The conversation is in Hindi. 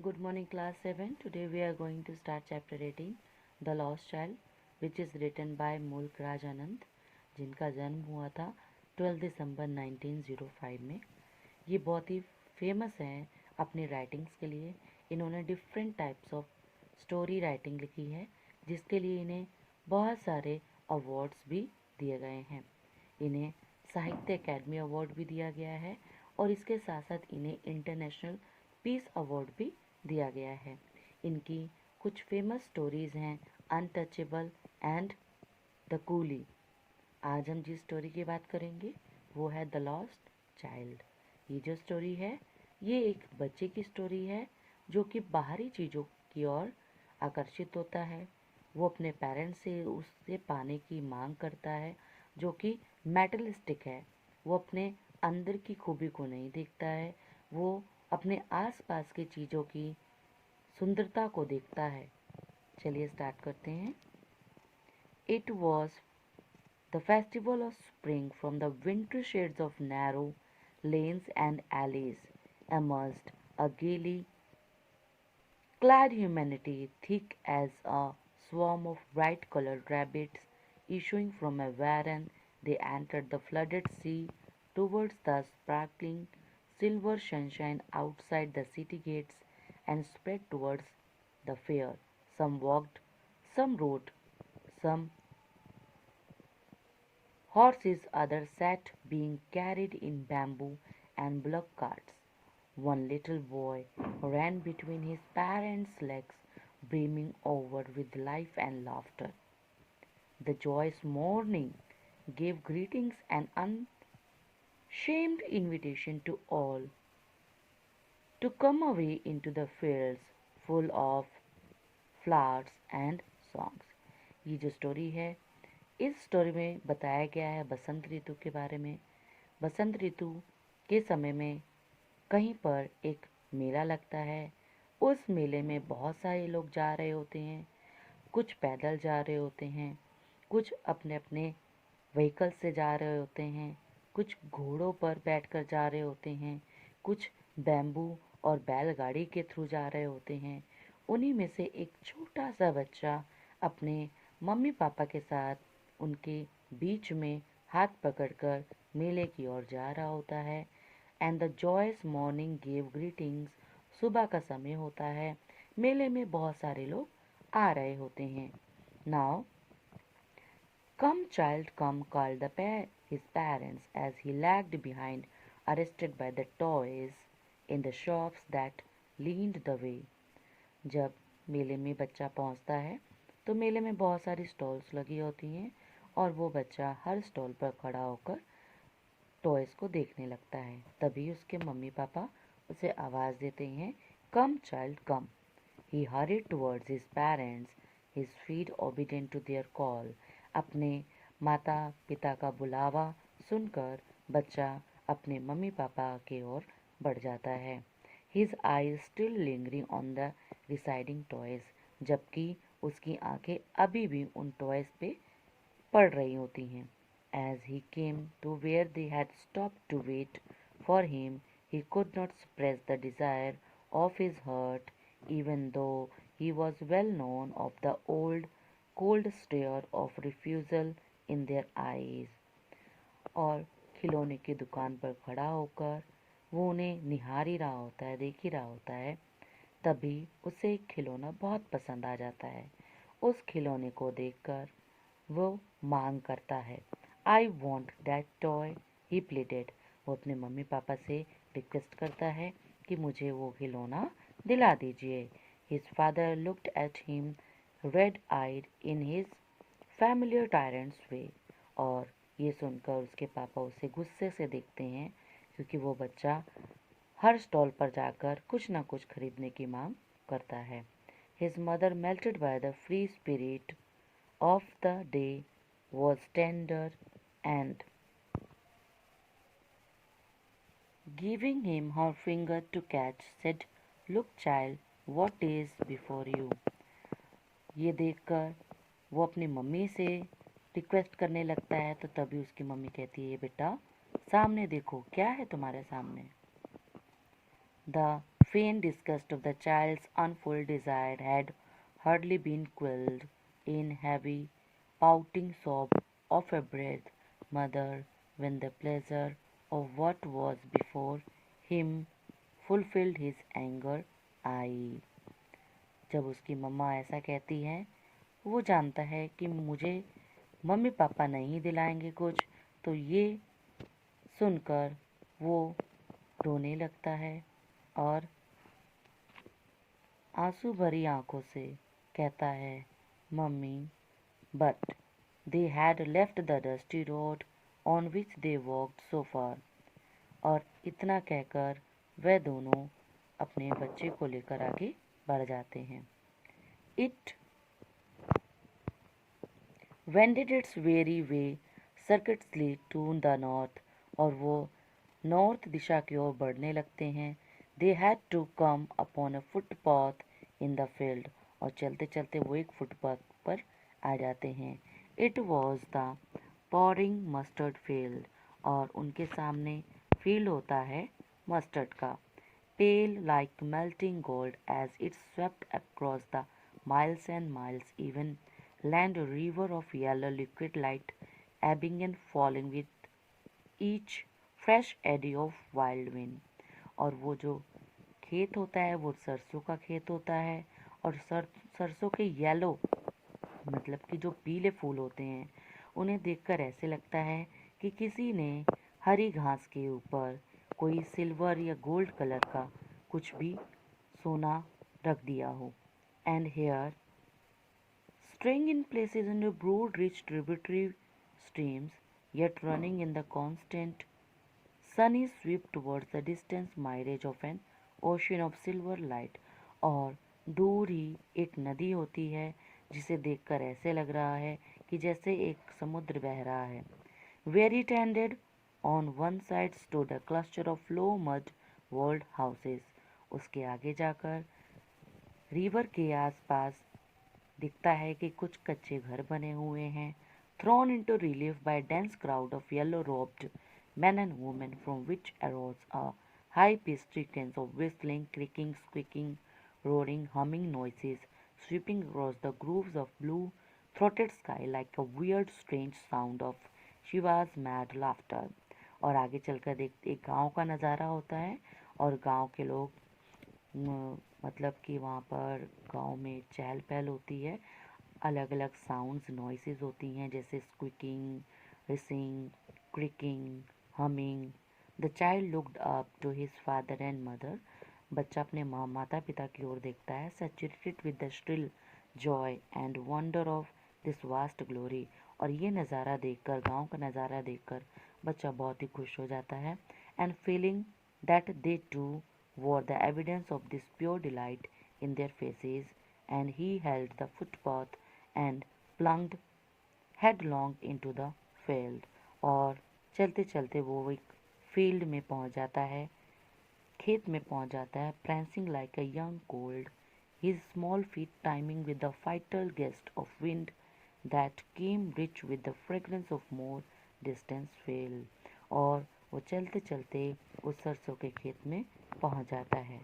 Good morning, class 7. Today we are going to start chapter 18, The Lost Child, which is written by Mulk Raj Anand, जिनका जन्म हुआ था 12 दिसंबर 1905 में। ये बहुत ही फेमस हैं अपनी राइटिंग्स के लिए। इन्होंने different types of story writing लिखी है, जिसके लिए इन्हें बहुत सारे अवार्ड्स भी दिए गए हैं। इन्हें साहित्य अकेडमी अवार्ड भी दिया गया है और इसके साथ साथ इन्हें इंटरनेशनल पीस अवार्ड भी दिया गया है। इनकी कुछ फेमस स्टोरीज हैं अनटचेबल एंड द कूली। आज हम जिस स्टोरी की बात करेंगे वो है द लॉस्ट चाइल्ड। ये जो स्टोरी है ये एक बच्चे की स्टोरी है जो कि बाहरी चीज़ों की ओर आकर्षित होता है। वो अपने पेरेंट्स से उससे पाने की मांग करता है जो कि मेटलिस्टिक है। वो अपने अंदर की खूबी को नहीं देखता है, वो अपने आसपास की चीज़ों की सुंदरता को देखता है। चलिए स्टार्ट करते हैं। It was the festival of spring from the winter shades of narrow lanes and alleys emerged a gaily clad humanity thick as a swarm of bright-colored rabbits issuing from a warren. They entered the flooded sea towards the sparkling silver sunshine outside the city gates and spread towards the fair. Some walked, some rode, some horses, others sat, being carried in bamboo and bullock carts. One little boy ran between his parents' legs, brimming over with life and laughter. The joyous morning gave greetings and unashamed invitation to all to come away into the fields full of flowers and songs. ये जो स्टोरी है इस स्टोरी में बताया गया है बसंत ऋतु के बारे में। बसंत ऋतु के समय में कहीं पर एक मेला लगता है। उस मेले में बहुत सारे लोग जा रहे होते हैं, कुछ पैदल जा रहे होते हैं, कुछ अपने अपने व्हीकल से जा रहे होते हैं, कुछ घोड़ों पर बैठकर जा रहे होते हैं, कुछ बैम्बू और बैलगाड़ी के थ्रू जा रहे होते हैं। उन्हीं में से एक छोटा सा बच्चा अपने मम्मी पापा के साथ उनके बीच में हाथ पकड़कर मेले की ओर जा रहा होता है। And the joyous morning give greetings. सुबह का समय होता है, मेले में बहुत सारे लोग आ रहे होते हैं। Now come child come, called his parents as he lagged behind, arrested by the toys in the shops that leaned the way. जब मेले में बच्चा पहुंचता है तो मेले में बहुत सारी स्टॉल्स लगी होती हैं और वो बच्चा हर स्टॉल पर खड़ा होकर टॉयज़ को देखने लगता है। तभी उसके मम्मी पापा उसे आवाज़ देते हैं, come child come. He hurried towards his parents, his feet obedient to their call. अपने माता पिता का बुलावा सुनकर बच्चा अपने मम्मी पापा की ओर बढ़ जाता है। His eyes still lingering on the residing toys, जबकि उसकी आंखें अभी भी उन टॉयज पे पड़ रही होती हैं। As he came to where they had stopped to wait for him, he could not suppress the desire of his heart, even though he was well known of the old cold stare of refusal in their eyes. और खिलौने की दुकान पर खड़ा होकर वो उन्हें निहार ही रहा होता है, देख ही रहा होता है। तभी उसे एक खिलौना बहुत पसंद आ जाता है। उस खिलौने को देखकर वो मांग करता है, I want that toy, he pleaded. वो अपने मम्मी पापा से रिक्वेस्ट करता है कि मुझे वो खिलौना दिला दीजिए। His father looked at him red eyed in his familiar tyrant's way. और ये सुनकर उसके पापा उसे गुस्से से देखते हैं क्योंकि वो बच्चा हर स्टॉल पर जाकर कुछ ना कुछ खरीदने की मांग करता है। His mother melted by the free spirit of the day was tender and giving him her finger to catch said, look child, what is before you. ये देखकर वो अपनी मम्मी से रिक्वेस्ट करने लगता है तो तभी उसकी मम्मी कहती है, बेटा सामने देखो क्या है तुम्हारे सामने। The faint disgust of the child's unfulfilled desire had hardly been quelled in heavy, pouting sob of a breath mother when the pleasure of what was before him fulfilled his anger आई। जब उसकी मम्मा ऐसा कहती है, वो जानता है कि मुझे मम्मी पापा नहीं दिलाएंगे कुछ, तो ये सुनकर वो रोने लगता है और आंसू भरी आंखों से कहता है, मम्मी, but they had left the dusty road on which they walked so far. और इतना कहकर वह दोनों अपने बच्चे को लेकर आगे बढ़ जाते हैं। It wended its weary way circuitously to the north, और वो नॉर्थ दिशा की ओर बढ़ने लगते हैं। They had to come upon a footpath in the field, और चलते चलते वो एक फुटपाथ पर आ जाते हैं। It was the pouring mustard field, और उनके सामने फील्ड होता है मस्टर्ड का। Pale like melting gold as it swept across the miles and miles, even land a river of yellow liquid light, ebbing and falling with each fresh eddy of wild wind। और वो जो खेत होता है वो सरसों का खेत होता है, और सरसों के येलो मतलब कि जो पीले फूल होते हैं, उन्हें देखकर ऐसे लगता है कि किसी ने हरी घास के ऊपर कोई सिल्वर या गोल्ड कलर का कुछ भी सोना रख दिया हो। And hair straying in places under broad rich tributary streams, yet running in the constant sunny sweep towards the distant mirage of an ocean of silver light। और दूर ही एक नदी होती है जिसे देखकर ऐसे लग रहा है कि जैसे एक समुद्र बह रहा है। Where it ended, on one side stood a cluster of low mud walled houses। उसके आगे जाकर रिवर के आसपास दिखता है कि कुछ कच्चे घर बने हुए हैं। Thrown into relief by a dense crowd of yellow-robed men and women, from which arose a high-pitched sequence of whistling, creaking, squeaking, roaring, humming noises, sweeping across the grooves of blue-throated sky like a weird, strange sound of Shiva's mad laughter। और आगे चलकर देखते एक गांव का नज़ारा होता है, और गांव के लोग मतलब कि वहाँ पर गांव में चहल पहल होती है, अलग अलग साउंड्स नॉइसेस होती हैं, जैसे squeaking, hissing, creaking, humming. The child looked up to his father and mother. बच्चा अपने माता पिता की ओर देखता है, saturated with the shrill joy and wonder of this vast glory. और ये नज़ारा देखकर, गांव का नज़ारा देखकर बच्चा बहुत ही खुश हो जाता है। And feeling that they too wore the evidence of this pure delight in their faces, and he held the footpath and plunged headlong into the field। और चलते चलते वो एक फील्ड में पहुंच जाता है, खेत में पहुंच जाता है, prancing like a young colt, his small feet timing with the vital gust of wind that came rich with the fragrance of more distant field। और वो चलते चलते उस सरसों के खेत में पहुंच जाता है।